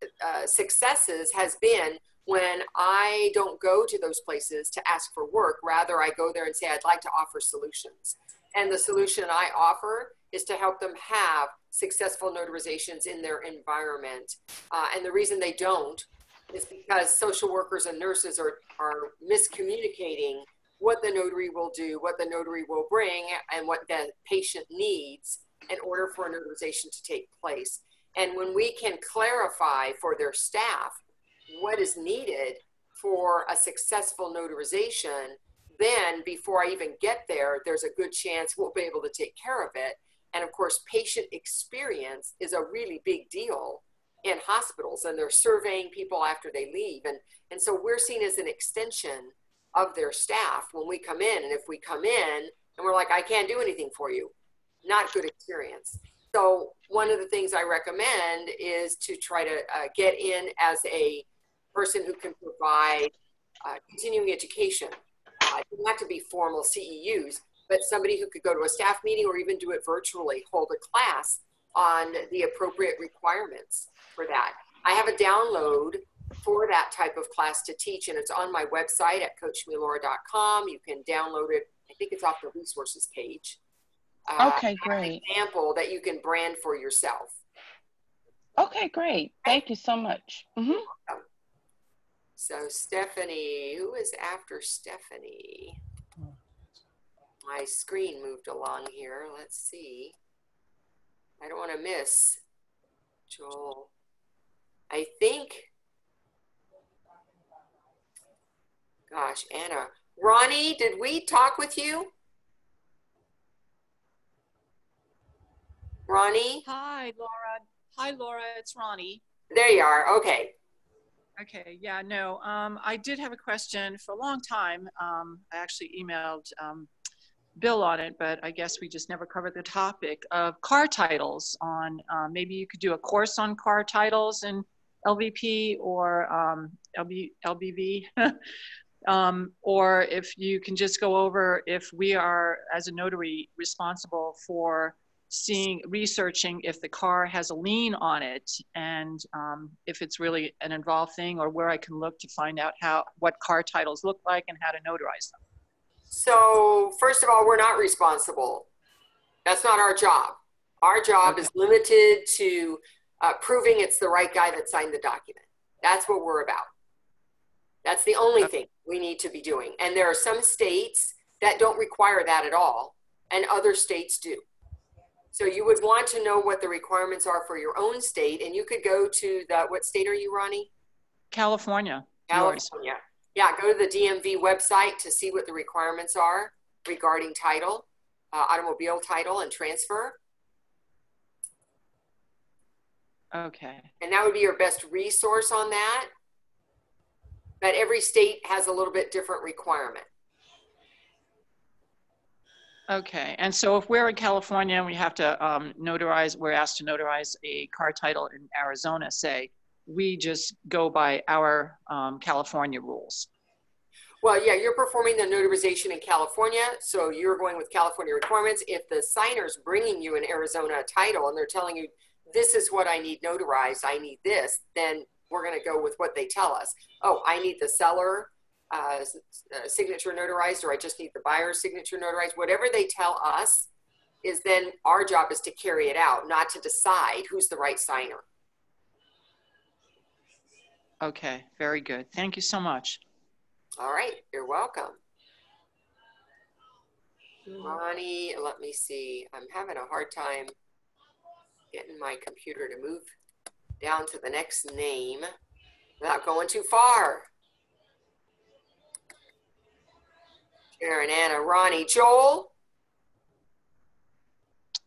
successes has been when I don't go to those places to ask for work. Rather, I go there and say, I'd like to offer solutions. And the solution I offer is to help them have successful notarizations in their environment. And the reason they don't is because social workers and nurses are miscommunicating what the notary will do, what the notary will bring, and what the patient needs in order for a notarization to take place. And when we can clarify for their staff what is needed for a successful notarization, then before I even get there, there's a good chance we'll be able to take care of it. And of course, patient experience is a really big deal in hospitals, and they're surveying people after they leave. And so we're seen as an extension of their staff when we come in. And if we come in and we're like, I can't do anything for you, not good experience. So one of the things I recommend is to try to get in as a person who can provide continuing education. It doesn't have to be formal CEUs, but somebody who could go to a staff meeting or even do it virtually, hold a class on the appropriate requirements for that. I have a download for that type of class to teach, and it's on my website at coachmelaura.com. You can download it. I think it's off the resources page. Okay, great. An example that you can brand for yourself. Okay, great. Thank you so much. Mm-hmm. So Stephanie, who is after Stephanie? My screen moved along here. Let's see. I don't want to miss Joel. I think, gosh, Anna. Ronnie, did we talk with you? Ronnie? Hi, Laura. Hi, Laura. It's Ronnie. There you are. Okay. Okay. Yeah, no. I did have a question for a long time. I actually emailed Bill on it, but I guess we just never covered the topic of car titles on, maybe you could do a course on car titles in LVP or LBV. Or if you can just go over if we are, as a notary, responsible for researching if the car has a lien on it, and if it's really an involved thing, or where I can look to find out what car titles look like and how to notarize them. So first of all, we're not responsible. That's not our job. Our job is limited to proving it's the right guy that signed the document. That's what we're about. That's the only thing we need to be doing. And there are some states that don't require that at all, and other states do. So you would want to know what the requirements are for your own state, and you could go to what state are you, Ronnie? California. California. Yeah, go to the DMV website to see what the requirements are regarding title, automobile title and transfer. Okay. And that would be your best resource on that. But every state has a little bit different requirement. Okay, and so if we're in California and we have to notarize, we're asked to notarize a car title in Arizona, say, we just go by our California rules. Well, yeah, you're performing the notarization in California, so you're going with California requirements. If the signer's bringing you an Arizona title and they're telling you, this is what I need notarized, I need this, then we're going to go with what they tell us. Oh, I need the seller signature notarized, or I just need the buyer's signature notarized. Whatever they tell us is then our job is to carry it out, not to decide who's the right signer. Okay, very good. Thank you so much. All right, you're welcome. Ronnie, let me see. I'm having a hard time getting my computer to move down to the next name without going too far. Sharon, Anna, Ronnie, Joel?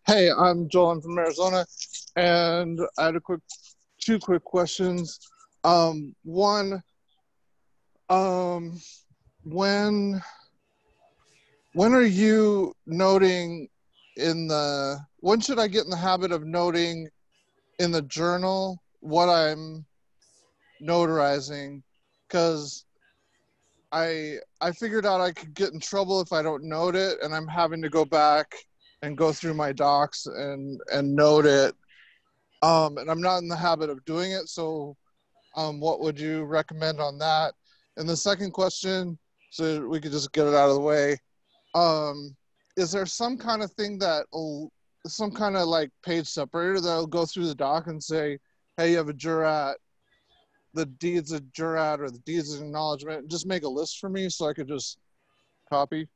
Hey, I'm Joel. I'm from Arizona, and I had two quick questions. One, when are you noting when should I get in the habit of noting in the journal what I'm notarizing? Because I figured out I could get in trouble if I don't note it, and I'm having to go back and go through my docs and note it. And I'm not in the habit of doing it, so what would you recommend on that? And the second question, so we could just get it out of the way, is there some kind of thing some kind of like page separator that'll go through the doc and say, hey, you have a jurat, the deed's a jurat, or the deed's an acknowledgement, just make a list for me so I could just copy?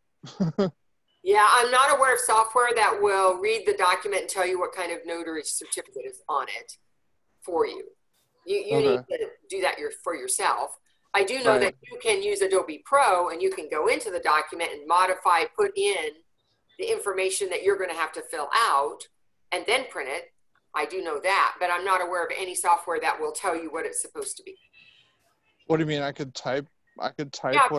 Yeah, I'm not aware of software that will read the document and tell you what kind of notary certificate is on it for you. You need to do that for yourself. I do know that you can use Adobe Pro and you can go into the document and modify, put in the information that you're going to have to fill out and then print it. I do know that, but I'm not aware of any software that will tell you what it's supposed to be. What do you mean? I could type what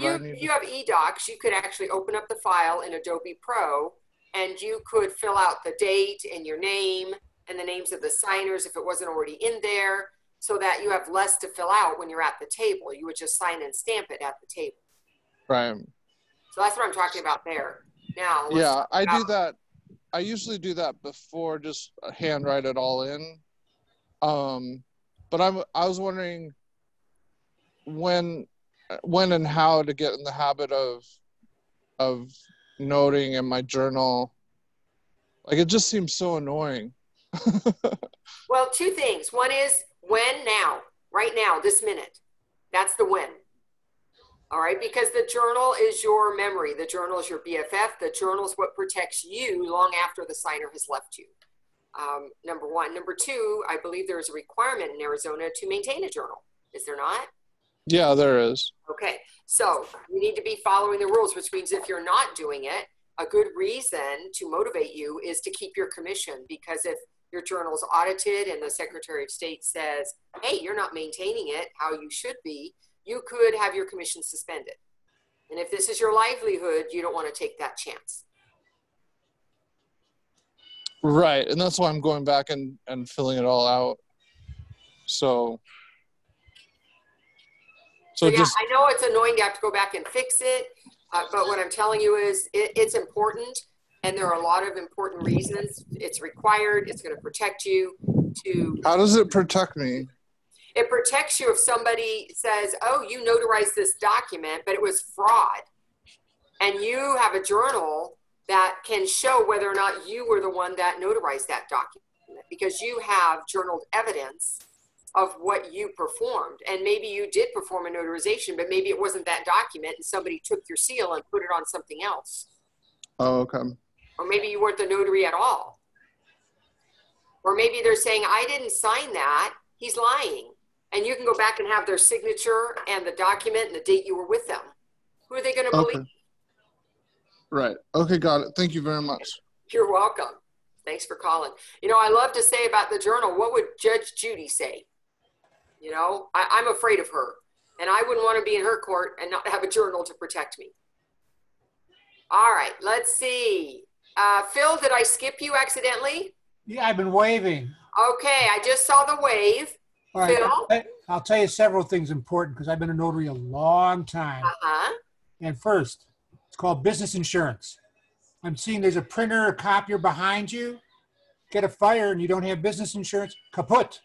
I need? If you have eDocs, you could actually open up the file in Adobe Pro and you could fill out the date and your name and the names of the signers if it wasn't already in there, so that you have less to fill out when you're at the table. You would just sign and stamp it at the table. Right. So that's what I'm talking about there. Now, yeah, I do that. I usually do that before, just handwrite it all in. But I was wondering when and how to get in the habit of noting in my journal. Like, it just seems so annoying. Well, two things. One is when, now, right now, this minute. That's the when. All right, because the journal is your memory. The journal is your BFF. The journal is what protects you long after the signer has left you. Number one. Number two, I believe there is a requirement in Arizona to maintain a journal. Is there not? Yeah, there is. Okay, so you need to be following the rules, which means if you're not doing it, a good reason to motivate you is to keep your commission, because if your journal is audited and the Secretary of State says, hey, you're not maintaining it how you should be, you could have your commission suspended. And if this is your livelihood, you don't want to take that chance. Right, and that's why I'm going back and filling it all out. So yeah, I know it's annoying to have to go back and fix it, but what I'm telling you is it's important, and there are a lot of important reasons. It's required. It's going to protect you. How does it protect me? It protects you if somebody says, oh, you notarized this document, but it was fraud. And you have a journal that can show whether or not you were the one that notarized that document, because you have journaled evidence of what you performed. And maybe you did perform a notarization, but maybe it wasn't that document and somebody took your seal and put it on something else. Oh, okay. Or maybe you weren't the notary at all. Or maybe they're saying, I didn't sign that, he's lying. And you can go back and have their signature and the document and the date you were with them. Who are they going to believe? Right. Okay, got it. Thank you very much. You're welcome. Thanks for calling. You know, I love to say about the journal, what would Judge Judy say? You know, I'm afraid of her. And I wouldn't want to be in her court and not have a journal to protect me. All right, let's see. Phil, did I skip you accidentally? Yeah, I've been waving. Okay, I just saw the wave. All right, Phil? I'll tell you several things important because I've been a notary a long time. And first, it's called business insurance. I'm seeing there's a printer or copier behind you. Get a fire and you don't have business insurance, kaput.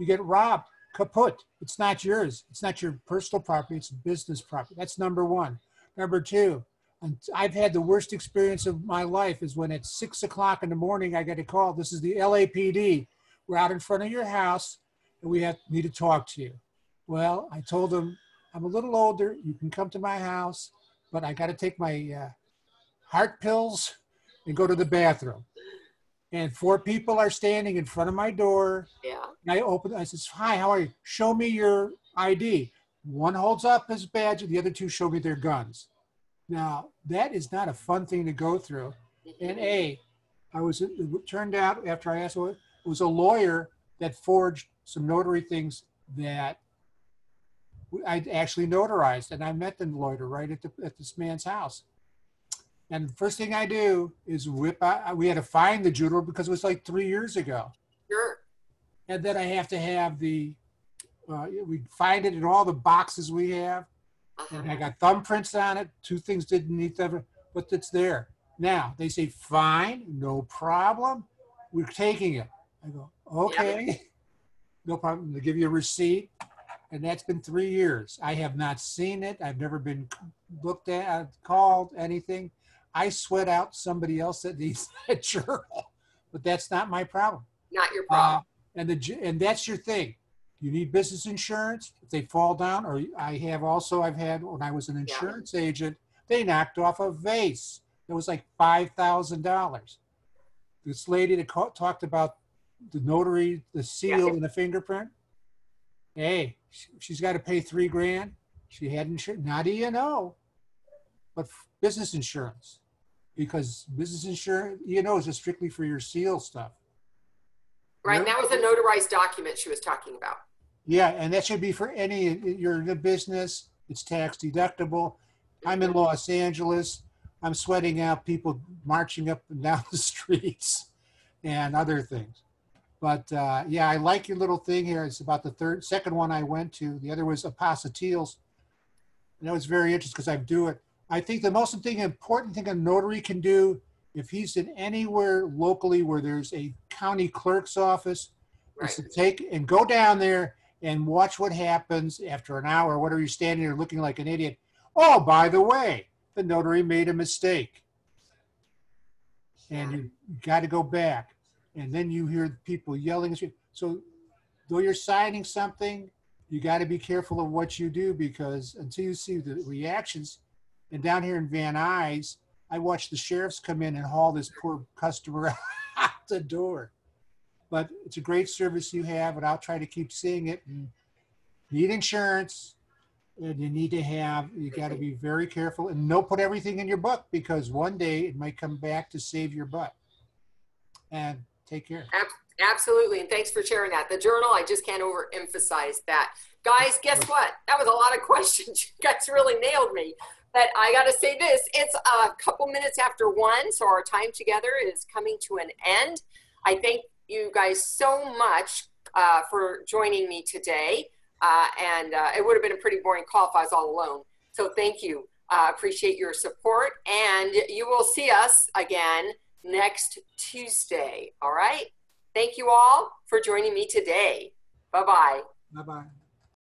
You get robbed, kaput. It's not yours. It's not your personal property. It's business property. That's number one. Number two, I've had the worst experience of my life is when at 6 o'clock in the morning, I get a call. This is the LAPD. We're out in front of your house and we need to talk to you. Well, I told them, I'm a little older. You can come to my house, but I got to take my heart pills and go to the bathroom. And 4 people are standing in front of my door. Yeah. And I says, hi, how are you? Show me your ID. One holds up his badge and the other 2 show me their guns. Now, that is not a fun thing to go through. And it turned out after I asked, it was a lawyer that forged some notary things that I actually notarized, and I met the lawyer right at this man's house. And the first thing I do is whip out, we had to find the jeweler because it was like 3 years ago. Sure. And then I have to have we find it in all the boxes we have. And I got thumbprints on it. 2 things didn't need them, but it's there. Now, they say, fine, no problem. We're taking it. I go, okay, yep. No problem. They give you a receipt. And that's been 3 years. I have not seen it. I've never been looked at, called, anything. I sweat out somebody else that needs that journal, but that's not my problem. Not your problem. And that's your thing. You need business insurance. If they fall down, or I've had, when I was an insurance agent, they knocked off a vase. It was like $5,000. This lady that talked about the notary, the seal, and the fingerprint. Hey, she's got to pay $3 grand. She had insurance, not E&O, but business insurance, because business insurance, E&O is just strictly for your seal stuff. Right, and that was a notarized document she was talking about. Yeah, and that should be for you're in a business, it's tax deductible. I'm in Los Angeles. I'm sweating out people marching up and down the streets and other things. But yeah, I like your little thing here. It's about the second one I went to. The other was apostilles. And that was very interesting because I do it. I think the most important thing a notary can do, if he's in anywhere locally where there's a county clerk's office, is to take and go down there and watch what happens after an hour, whatever, you're standing there looking like an idiot. Oh, by the way, the notary made a mistake. And you got to go back. And then you hear people yelling at you. So though you're signing something, you got to be careful of what you do, because until you see the reactions, and down here in Van Nuys, I watched the sheriffs come in and haul this poor customer out the door. But it's a great service you have, and I'll try to keep seeing it. And you need insurance, and you got to be very careful, and don't put everything in your book, because one day it might come back to save your butt. And take care. Absolutely, and thanks for sharing that. The journal, I just can't overemphasize that. Guys, guess what? That was a lot of questions. You guys really nailed me. But I got to say this, it's a couple minutes after 1, so our time together is coming to an end. I thank you guys so much for joining me today. It would have been a pretty boring call if I was all alone. So thank you. Appreciate your support. And you will see us again next Tuesday. All right. Thank you all for joining me today. Bye-bye. Bye-bye.